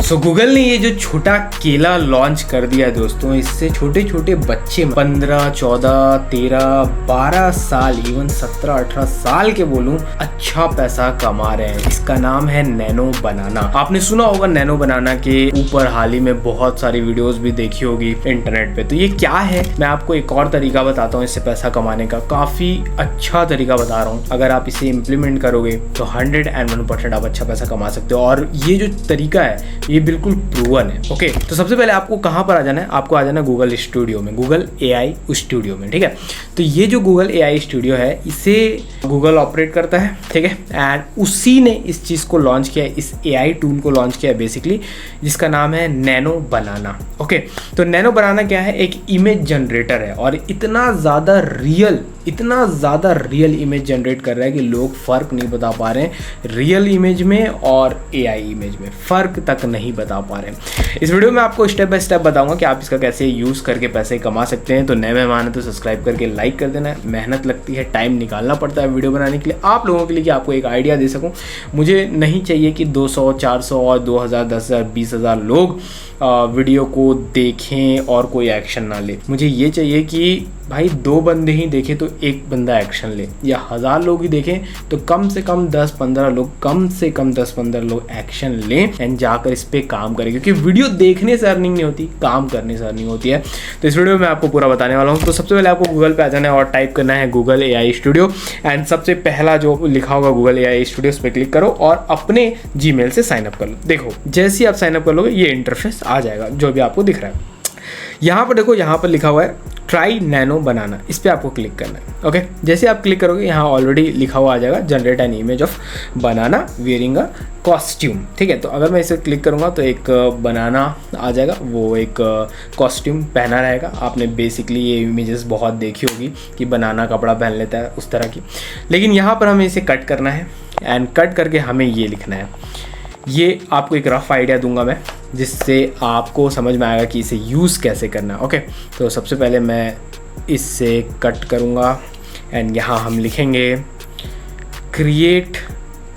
सो Google ने ये जो छोटा केला लॉन्च कर दिया दोस्तों, इससे छोटे छोटे बच्चे 15, 14, 13, 12 साल, इवन 17, 18 साल के बोलूं, अच्छा पैसा कमा रहे हैं। इसका नाम है नैनो बनाना। आपने सुना होगा नैनो बनाना के ऊपर, हाल ही में बहुत सारी वीडियोस भी देखी होगी इंटरनेट पे। तो ये क्या है, मैं आपको एक और तरीका बताता हूँ इससे पैसा कमाने का। काफी अच्छा तरीका बता रहा हूँ, अगर आप इसे इम्प्लीमेंट करोगे तो 101% आप अच्छा पैसा कमा सकते हो। और ये जो तरीका है ये बिल्कुल प्रूवन है। ओके, तो सबसे पहले आपको कहाँ पर आ जाना है, आपको आ जाना है गूगल स्टूडियो में, गूगल AI स्टूडियो में। ठीक है, तो ये जो गूगल AI स्टूडियो है इसे गूगल ऑपरेट करता है। ठीक है, एंड उसी ने इस चीज़ को लॉन्च किया है, इस AI टूल को लॉन्च किया है बेसिकली, जिसका नाम है नैनो बनाना। ओके, तो नैनो बनाना क्या है, एक इमेज जनरेटर है और इतना ज़्यादा रियल इमेज जनरेट कर रहा है कि लोग फ़र्क नहीं बता पा रहे हैं रियल इमेज में और AI इमेज में, फ़र्क तक नहीं बता पा रहे हैं। इस वीडियो में आपको स्टेप बाय स्टेप बताऊंगा कि आप इसका कैसे यूज़ करके पैसे कमा सकते हैं। तो नए मेहमान है तो सब्सक्राइब करके लाइक कर देना है। मेहनत लगती है, टाइम निकालना पड़ता है वीडियो बनाने के लिए, आप लोगों के लिए, कि आपको एक आइडिया दे सकूँ। मुझे नहीं चाहिए कि 200, 400 और 2000, 10,000, 20,000 लोग वीडियो को देखें और कोई एक्शन ना ले। मुझे ये चाहिए कि भाई 2 बंदे ही देखें तो 1 बंदा एक्शन ले, या 1000 लोग ही देखें तो कम से कम 10-15 लोग एक्शन लें एंड जाकर इस पे काम करें। क्योंकि वीडियो देखने से अर्निंग नहीं होती, काम करने से अर्निंग होती है। तो इस वीडियो में आपको पूरा बताने वाला हूँ। तो सबसे पहले आपको गूगल पे आ जाना है और टाइप करना है गूगल AI स्टूडियो, एंड सबसे पहला जो लिखा होगा गूगल AI स्टूडियो, उस पर क्लिक करो और अपने Gmail से साइनअप कर लो। देखो जैसे ही आप साइनअप कर लोगे ये इंटरफेस आ जाएगा जो भी आपको दिख रहा है। यहाँ पर देखो, यहाँ पर लिखा हुआ है ट्राई नैनो बनाना, इस पर आपको क्लिक करना है। ओके, जैसे आप क्लिक करोगे यहाँ ऑलरेडी लिखा हुआ आ जाएगा generate an image of banana wearing a costume. ठीक है, तो अगर मैं इसे क्लिक करूँगा तो एक बनाना आ जाएगा, वो एक कॉस्ट्यूम पहना रहेगा। आपने बेसिकली ये इमेजेस बहुत देखी होगी कि बनाना कपड़ा पहन लेता है उस तरह की, लेकिन यहाँ पर हमें इसे कट करना है एंड कट करके हमें ये लिखना है। ये आपको एक रफ आइडिया दूंगा मैं, जिससे आपको समझ में आएगा कि इसे यूज़ कैसे करना है। ओके, तो सबसे पहले मैं इससे कट करूँगा एंड यहाँ हम लिखेंगे create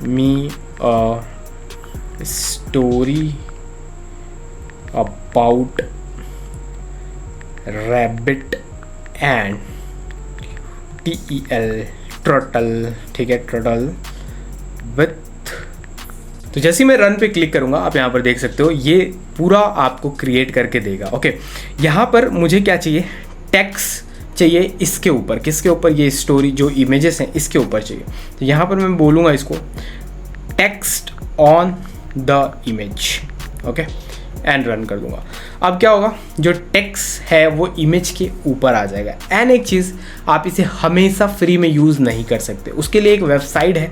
me a story about rabbit and TEL turtle. ठीक है, टर्टल विथ। तो जैसे मैं रन पे क्लिक करूंगा, आप यहाँ पर देख सकते हो ये पूरा आपको क्रिएट करके देगा। ओके, यहाँ पर मुझे क्या चाहिए, टेक्स्ट चाहिए इसके ऊपर। किसके ऊपर, ये स्टोरी जो इमेजेस हैं इसके ऊपर चाहिए। तो यहाँ पर मैं बोलूँगा इसको text on the image. Okay, and run कर दूंगा। अब क्या होगा, जो टेक्स्ट है वो इमेज के ऊपर आ जाएगा। एंड एक चीज़, आप इसे हमेशा फ्री में यूज़ नहीं कर सकते, उसके लिए एक वेबसाइट है,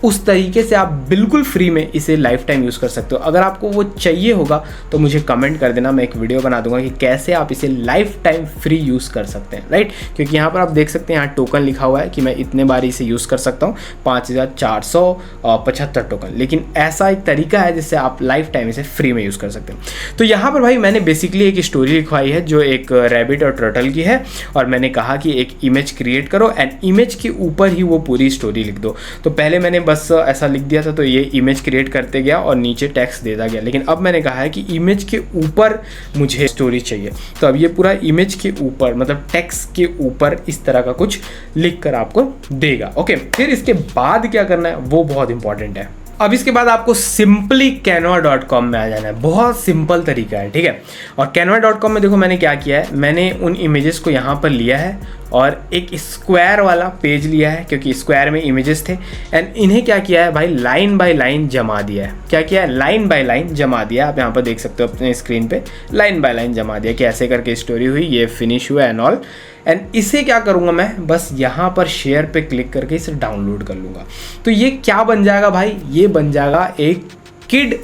उस तरीके से आप बिल्कुल फ्री में इसे लाइफ टाइम यूज़ कर सकते हो। अगर आपको वो चाहिए होगा तो मुझे कमेंट कर देना, मैं एक वीडियो बना दूंगा कि कैसे आप इसे लाइफ टाइम फ्री यूज़ कर सकते हैं। राइट, क्योंकि यहाँ पर आप देख सकते हैं यहाँ टोकन लिखा हुआ है कि मैं इतने बार इसे यूज़ कर सकता हूँ, 5475 टोकन। लेकिन ऐसा एक तरीका है जिससे आप लाइफ टाइम इसे फ्री में यूज़ कर सकते हैं। तो यहाँ पर भाई मैंने बेसिकली एक स्टोरी लिखवाई है जो एक रैबिट और टर्टल की है, और मैंने कहा कि एक इमेज क्रिएट करो एंड इमेज के ऊपर ही वो पूरी स्टोरी लिख दो। तो पहले मैंने बस ऐसा लिख दिया था, तो ये इमेज क्रिएट करते गया और नीचे टेक्स्ट देता गया। लेकिन अब मैंने कहा है कि इमेज के ऊपर मुझे स्टोरी चाहिए, तो अब ये पूरा इमेज के ऊपर, मतलब टेक्स्ट के ऊपर इस तरह का कुछ लिख कर आपको देगा। ओके, फिर इसके बाद क्या करना है वो बहुत इंपॉर्टेंट है। अब इसके बाद आपको सिंपली canva.com में आ जाना है। बहुत सिंपल तरीका है, ठीक है। और canva.com में देखो मैंने क्या किया है, मैंने उन इमेजेस को यहाँ पर लिया है और एक स्क्वायर वाला पेज लिया है, क्योंकि स्क्वायर में इमेजेस थे, एंड इन्हें क्या किया है भाई, लाइन बाय लाइन जमा दिया है। क्या किया है, लाइन बाय लाइन जमा दिया। आप यहाँ पर देख सकते हो अपने स्क्रीन पे, लाइन बाय लाइन जमा दिया कि ऐसे करके स्टोरी हुई, ये फिनिश हुआ एंड ऑल। एंड इसे क्या करूँगा मैं, बस यहाँ पर शेयर पे क्लिक करके इसे डाउनलोड कर लूँगा। तो ये क्या बन जाएगा भाई, ये बन जाएगा एक किड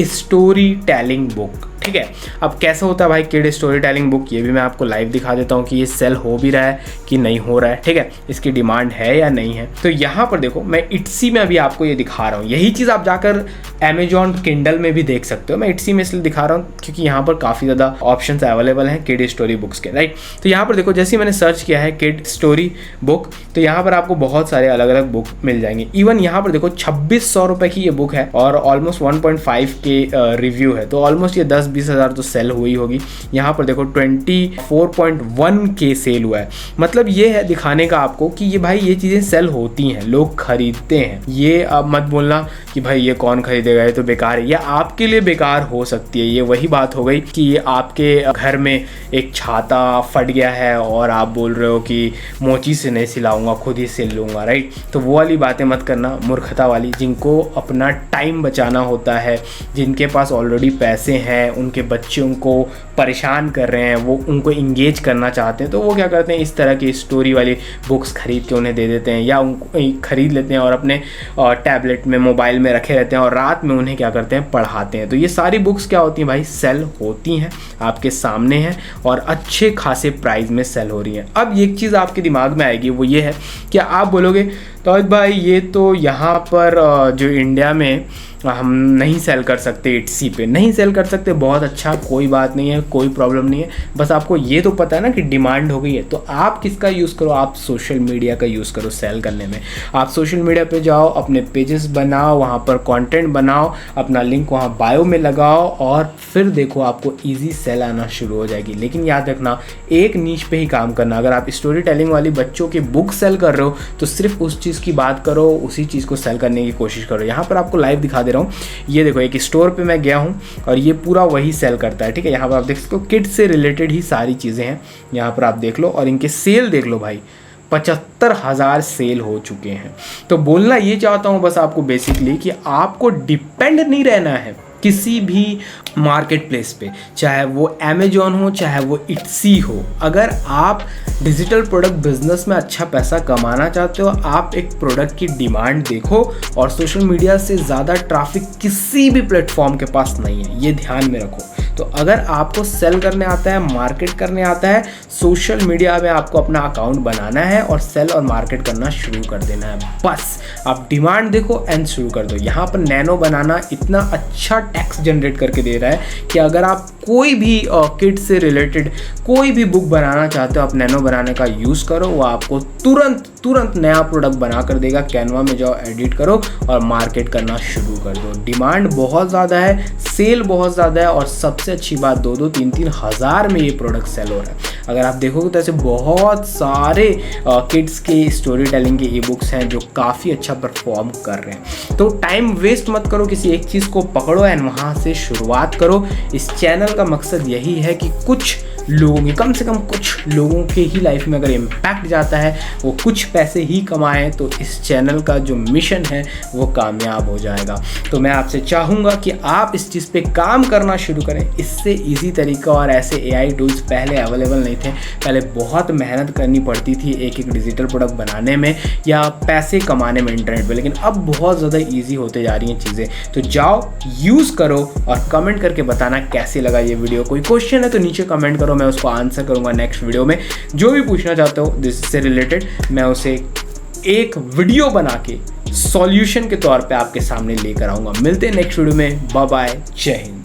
स्टोरी टेलिंग बुक। ठीक है। अब कैसे होता है भाई किड स्टोरी टेलिंग बुक, ये भी मैं आपको लाइव दिखा देता हूँ कि ये सेल हो भी रहा है कि नहीं हो रहा है, ठीक है, इसकी डिमांड है या नहीं है। तो यहाँ पर देखो मैं इट्सी में अभी आपको ये दिखा रहा हूँ, यही चीज़ आप जाकर अमेजॉन किंडल में भी देख सकते हो। मैं इट्सी में इसलिए दिखा रहा हूँ क्योंकि यहाँ पर काफ़ी ज़्यादा ऑप्शंस अवेलेबल हैं किड स्टोरी बुक्स के, राइट। तो यहाँ पर देखो जैसे मैंने सर्च किया है किड स्टोरी बुक, तो यहाँ पर आपको बहुत सारे अलग अलग बुक मिल जाएंगे। इवन यहाँ पर देखो 2600 रुपये की ये बुक है और ऑलमोस्ट 1.5 के रिव्यू है, तो ऑलमोस्ट ये 10-20 हज़ार तो सेल हुई होगी। यहाँ पर देखो 24.1 के सेल हुआ है। मतलब ये है दिखाने का आपको कि ये भाई ये चीज़ें सेल होती हैं, लोग खरीदते हैं। ये अब मत बोलना कि भाई ये कौन खरीदेगा, ये तो बेकार है। ये आपके लिए बेकार हो सकती है। ये वही बात हो गई कि आपके घर में एक छाता फट गया है और आप बोल रहे हो कि मोची से नहीं सिलाऊंगा, खुद ही सिल लूँगा, राइट। तो वो वाली बातें मत करना, मूर्खता वाली। जिनको अपना टाइम बचाना होता है, जिनके पास ऑलरेडी पैसे हैं, उनके बच्चों को परेशान कर रहे हैं, वो उनको इंगेज करना चाहते हैं, तो वो क्या करते हैं, इस तरह की स्टोरी वाली बुक्स खरीद के उन्हें दे देते हैं, या उनको खरीद लेते हैं और अपने टैबलेट में, मोबाइल में रखे रहते हैं और रात में उन्हें क्या करते हैं, पढ़ाते हैं। तो ये सारी बुक्स क्या होती हैं भाई, सेल होती हैं, आपके सामने हैं और अच्छे खासे प्राइस में सेल हो रही हैं। अब एक चीज़ आपके दिमाग में आएगी, वो ये है कि आप बोलोगे तो भाई ये तो यहाँ पर जो इंडिया में हम नहीं सेल कर सकते, इट्सी पे नहीं सेल कर सकते, बहुत अच्छा, कोई बात नहीं है, कोई प्रॉब्लम नहीं है। बस आपको ये तो पता है ना कि डिमांड हो गई है, तो आप किसका यूज़ करो, आप सोशल मीडिया का यूज़ करो सेल करने में। आप सोशल मीडिया पे जाओ, अपने पेजेस बनाओ, वहाँ पर कंटेंट बनाओ, अपना लिंक वहाँ बायो में लगाओ और फिर देखो आपको ईजी सेल आना शुरू हो जाएगी। लेकिन याद रखना, एक नीश पे ही काम करना। अगर आप स्टोरी टेलिंग वाली बच्चों की बुक सेल कर रहे हो तो सिर्फ उस चीज़ की बात करो, उसी चीज़ को सेल करने की कोशिश करो। यहाँ पर आपको लाइव दिखा दे रहा हूँ, ये देखो एक स्टोर पे मैं गया हूँ और ये पूरा वही सेल करता है, ठीक है। यहाँ पर आप देख सकते हो किड्स से रिलेटेड ही सारी चीज़ें हैं, यहाँ पर आप देख लो और इनके सेल देख लो भाई, 75,000 सेल हो चुके हैं। तो बोलना ये चाहता हूँ बस आपको बेसिकली कि आपको डिपेंड नहीं रहना है किसी भी मार्केट प्लेस पे, चाहे वो अमेजॉन हो, चाहे वो इट्सी हो। अगर आप डिजिटल प्रोडक्ट बिजनेस में अच्छा पैसा कमाना चाहते हो, आप एक प्रोडक्ट की डिमांड देखो और सोशल मीडिया से ज़्यादा ट्रैफिक किसी भी प्लेटफॉर्म के पास नहीं है, ये ध्यान में रखो। तो अगर आपको सेल करने आता है, मार्केट करने आता है, सोशल मीडिया में आपको अपना अकाउंट बनाना है और सेल और मार्केट करना शुरू कर देना है। बस आप डिमांड देखो एंड शुरू कर दो। यहाँ पर नैनो बनाना इतना अच्छा टैक्स जनरेट करके दे रहा है कि अगर आप कोई भी किड्स से रिलेटेड कोई भी बुक बनाना चाहते हो, आप नैनो बनाने का यूज़ करो, वो आपको तुरंत नया प्रोडक्ट बना कर देगा। कैनवा में जाओ, एडिट करो और मार्केट करना शुरू कर दो। डिमांड बहुत ज़्यादा है, सेल बहुत ज़्यादा है और सबसे अच्छी बात 2-2, 3-3 हज़ार में ये प्रोडक्ट सेल हो रहा है। अगर आप देखोगे तो ऐसे बहुत सारे किड्स के स्टोरी टेलिंग के ई बुक्स हैं जो काफ़ी अच्छा परफॉर्म कर रहे हैं। तो टाइम वेस्ट मत करो, किसी एक चीज़ को पकड़ो एंड वहाँ से शुरुआत करो। इस चैनल का मकसद यही है कि कुछ लोगों की, कम से कम कुछ लोगों के ही लाइफ में अगर इम्पैक्ट जाता है, वो कुछ पैसे ही कमाएं, तो इस चैनल का जो मिशन है वो कामयाब हो जाएगा। तो मैं आपसे चाहूँगा कि आप इस चीज़ पे काम करना शुरू करें। इससे इजी तरीका और ऐसे AI टूल्स पहले अवेलेबल नहीं थे। पहले बहुत मेहनत करनी पड़ती थी एक डिजिटल प्रोडक्ट बनाने में या पैसे कमाने में इंटरनेट पे, लेकिन अब बहुत ज़्यादा ईजी होते जा रही हैं चीज़ें। तो जाओ, यूज़ करो और कमेंट करके बताना कैसे लगा ये वीडियो। कोई क्वेश्चन है तो नीचे कमेंट करो, मैं उसको आंसर करूंगा नेक्स्ट वीडियो में। जो भी पूछना चाहते हो दिस से रिलेटेड, मैं उसे एक वीडियो बना के सॉल्यूशन के तौर पे आपके सामने लेकर आऊंगा। मिलते हैं नेक्स्ट वीडियो में। बाय बाय, जय हिंद।